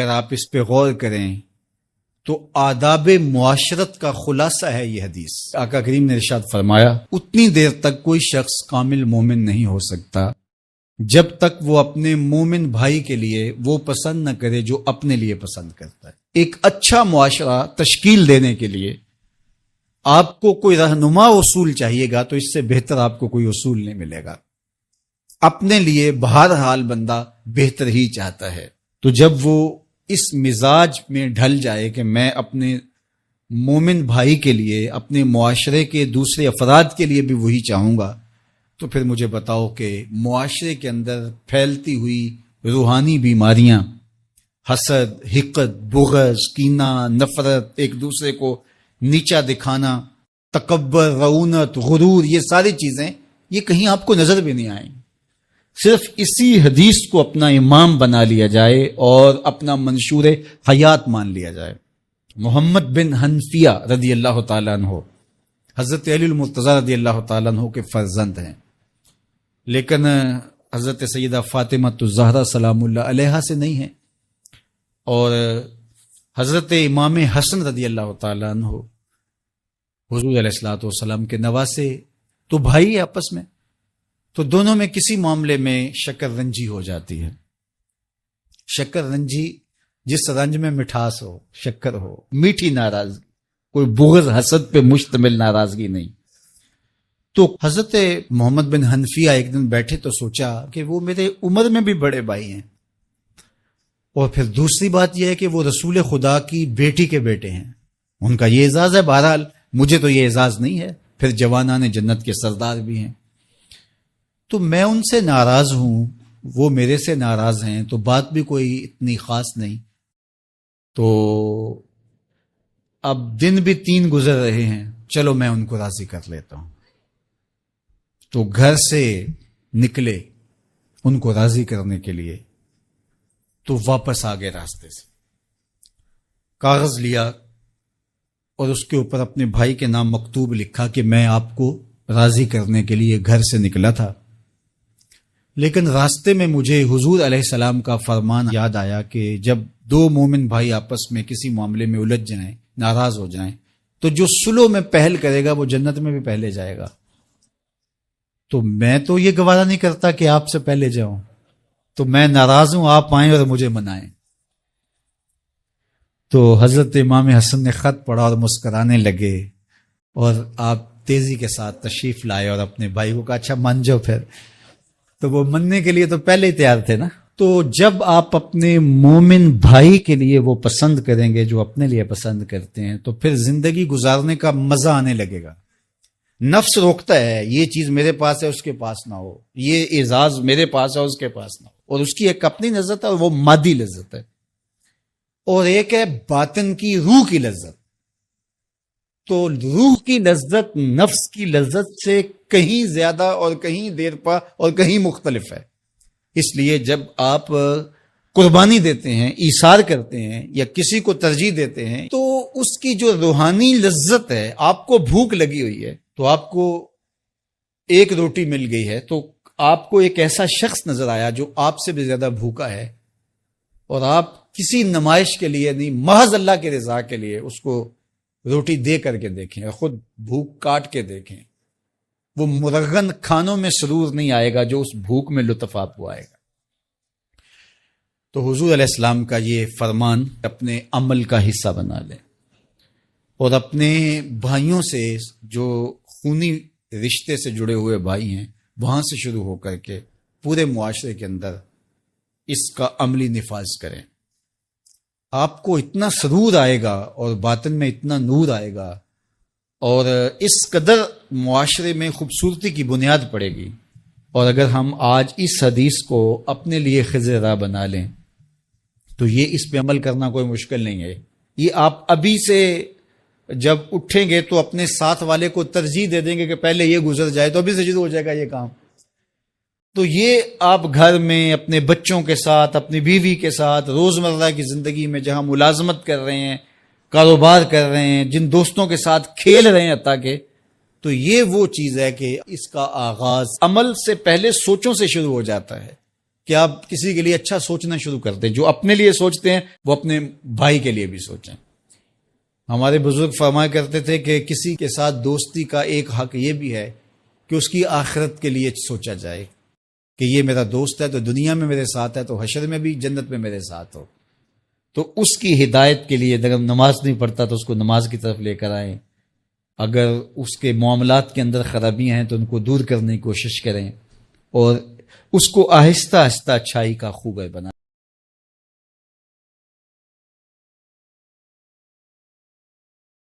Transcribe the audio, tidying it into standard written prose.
اگر آپ اس پہ غور کریں تو آداب معاشرت کا خلاصہ ہے یہ حدیث۔ آقا کریم نے ارشاد فرمایا اتنی دیر تک کوئی شخص کامل مومن نہیں ہو سکتا جب تک وہ اپنے مومن بھائی کے لیے وہ پسند نہ کرے جو اپنے لیے پسند کرتا ہے۔ ایک اچھا معاشرہ تشکیل دینے کے لیے آپ کو کوئی رہنما اصول چاہیے گا تو اس سے بہتر آپ کو کوئی اصول نہیں ملے گا۔ اپنے لیے بہرحال بندہ بہتر ہی چاہتا ہے، تو جب وہ اس مزاج میں ڈھل جائے کہ میں اپنے مومن بھائی کے لیے، اپنے معاشرے کے دوسرے افراد کے لیے بھی وہی چاہوں گا، تو پھر مجھے بتاؤ کہ معاشرے کے اندر پھیلتی ہوئی روحانی بیماریاں، حسد، حقد، بغض، کینہ، نفرت، ایک دوسرے کو نیچا دکھانا، تکبر، رعونت، غرور، یہ ساری چیزیں یہ کہیں آپ کو نظر بھی نہیں آئیں۔ صرف اسی حدیث کو اپنا امام بنا لیا جائے اور اپنا منشور حیات مان لیا جائے۔ محمد بن حنفیہ رضی اللہ تعالیٰ عنہ حضرت علی المرتضیٰ رضی اللہ تعالیٰ عنہ کے فرزند ہیں، لیکن حضرت سیدہ فاطمہ الزہرا سلام اللہ علیہا سے نہیں ہیں، اور حضرت امام حسن رضی اللہ تعالیٰ عنہ حضور علیہ الصلوۃ والسلام کے نواسے، تو بھائی آپس میں، تو دونوں میں کسی معاملے میں شکر رنجی ہو جاتی ہے۔ شکر رنجی جس رنج میں مٹھاس ہو، شکر ہو، میٹھی ناراضگی، کوئی بغض حسد پہ مشتمل ناراضگی نہیں۔ تو حضرت محمد بن حنفیہ ایک دن بیٹھے تو سوچا کہ وہ میرے عمر میں بھی بڑے بھائی ہیں، اور پھر دوسری بات یہ ہے کہ وہ رسول خدا کی بیٹی کے بیٹے ہیں، ان کا یہ اعزاز ہے، بہرحال مجھے تو یہ اعزاز نہیں ہے، پھر جوانان جنت کے سردار بھی ہیں، تو میں ان سے ناراض ہوں، وہ میرے سے ناراض ہیں، تو بات بھی کوئی اتنی خاص نہیں، تو اب دن بھی 3 گزر رہے ہیں، چلو میں ان کو راضی کر لیتا ہوں۔ تو گھر سے نکلے ان کو راضی کرنے کے لیے، تو واپس آ گئے راستے سے، کاغذ لیا اور اس کے اوپر اپنے بھائی کے نام مکتوب لکھا کہ میں آپ کو راضی کرنے کے لیے گھر سے نکلا تھا، لیکن راستے میں مجھے حضور علیہ السلام کا فرمان یاد آیا کہ جب 2 مومن بھائی آپس میں کسی معاملے میں الجھ جائیں، ناراض ہو جائیں، تو جو صلح میں پہل کرے گا وہ جنت میں بھی پہلے جائے گا، تو میں تو یہ گوارا نہیں کرتا کہ آپ سے پہلے جاؤں، تو میں ناراض ہوں، آپ آئیں اور مجھے منائیں۔ تو حضرت امام حسن نے خط پڑھا اور مسکرانے لگے، اور آپ تیزی کے ساتھ تشریف لائے اور اپنے بھائی کو کہا اچھا مان جاؤ پھر، تو وہ مننے کے لیے تو پہلے ہی تیار تھے نا۔ تو جب آپ اپنے مومن بھائی کے لیے وہ پسند کریں گے جو اپنے لیے پسند کرتے ہیں، تو پھر زندگی گزارنے کا مزہ آنے لگے گا۔ نفس روکتا ہے یہ چیز میرے پاس ہے اس کے پاس نہ ہو، یہ اعزاز میرے پاس ہے اس کے پاس نہ ہو، اور اس کی ایک اپنی لذت ہے اور وہ مادی لذت ہے، اور ایک ہے باطن کی، روح کی لذت۔ تو روح کی لذت نفس کی لذت سے کہیں زیادہ اور کہیں دیر پا اور کہیں مختلف ہے۔ اس لیے جب آپ قربانی دیتے ہیں، ایثار کرتے ہیں یا کسی کو ترجیح دیتے ہیں، تو اس کی جو روحانی لذت ہے، آپ کو بھوک لگی ہوئی ہے، تو آپ کو ایک روٹی مل گئی ہے، تو آپ کو ایک ایسا شخص نظر آیا جو آپ سے بھی زیادہ بھوکا ہے، اور آپ کسی نمائش کے لیے نہیں، محض اللہ کے رضا کے لیے اس کو روٹی دے کر کے دیکھیں، خود بھوک کاٹ کے دیکھیں، وہ مرغن کھانوں میں سرور نہیں آئے گا جو اس بھوک میں لطف آپ کو آئے گا۔ تو حضور علیہ السلام کا یہ فرمان اپنے عمل کا حصہ بنا لیں، اور اپنے بھائیوں سے جو خونی رشتے سے جڑے ہوئے بھائی ہیں وہاں سے شروع ہو کر کے پورے معاشرے کے اندر اس کا عملی نفاذ کریں۔ آپ کو اتنا سرور آئے گا اور باطن میں اتنا نور آئے گا، اور اس قدر معاشرے میں خوبصورتی کی بنیاد پڑے گی۔ اور اگر ہم آج اس حدیث کو اپنے لیے خضر راہ بنا لیں تو یہ اس پہ عمل کرنا کوئی مشکل نہیں ہے۔ یہ آپ ابھی سے جب اٹھیں گے تو اپنے ساتھ والے کو ترجیح دے دیں گے کہ پہلے یہ گزر جائے، تو ابھی سے شروع ہو جائے گا یہ کام۔ تو یہ آپ گھر میں اپنے بچوں کے ساتھ، اپنی بیوی کے ساتھ، روزمرہ کی زندگی میں جہاں ملازمت کر رہے ہیں، کاروبار کر رہے ہیں، جن دوستوں کے ساتھ کھیل رہے ہیں حتیٰ کہ، تو یہ وہ چیز ہے کہ اس کا آغاز عمل سے پہلے سوچوں سے شروع ہو جاتا ہے کہ آپ کسی کے لیے اچھا سوچنا شروع کرتے ہیں. جو اپنے لیے سوچتے ہیں وہ اپنے بھائی کے لیے بھی سوچیں. ہمارے بزرگ فرمایا کرتے تھے کہ کسی کے ساتھ دوستی کا ایک حق یہ بھی ہے کہ اس کی آخرت کے لیے سوچا جائے کہ یہ میرا دوست ہے تو دنیا میں میرے ساتھ ہے تو حشر میں بھی جنت میں میرے ساتھ ہو. تو اس کی ہدایت کے لیے اگر نماز نہیں پڑھتا تو اس کو نماز کی طرف لے کر آئیں. اگر اس کے معاملات کے اندر خرابیاں ہیں تو ان کو دور کرنے کی کوشش کریں اور اس کو آہستہ آہستہ اچھائی کا خوگر بنائیں.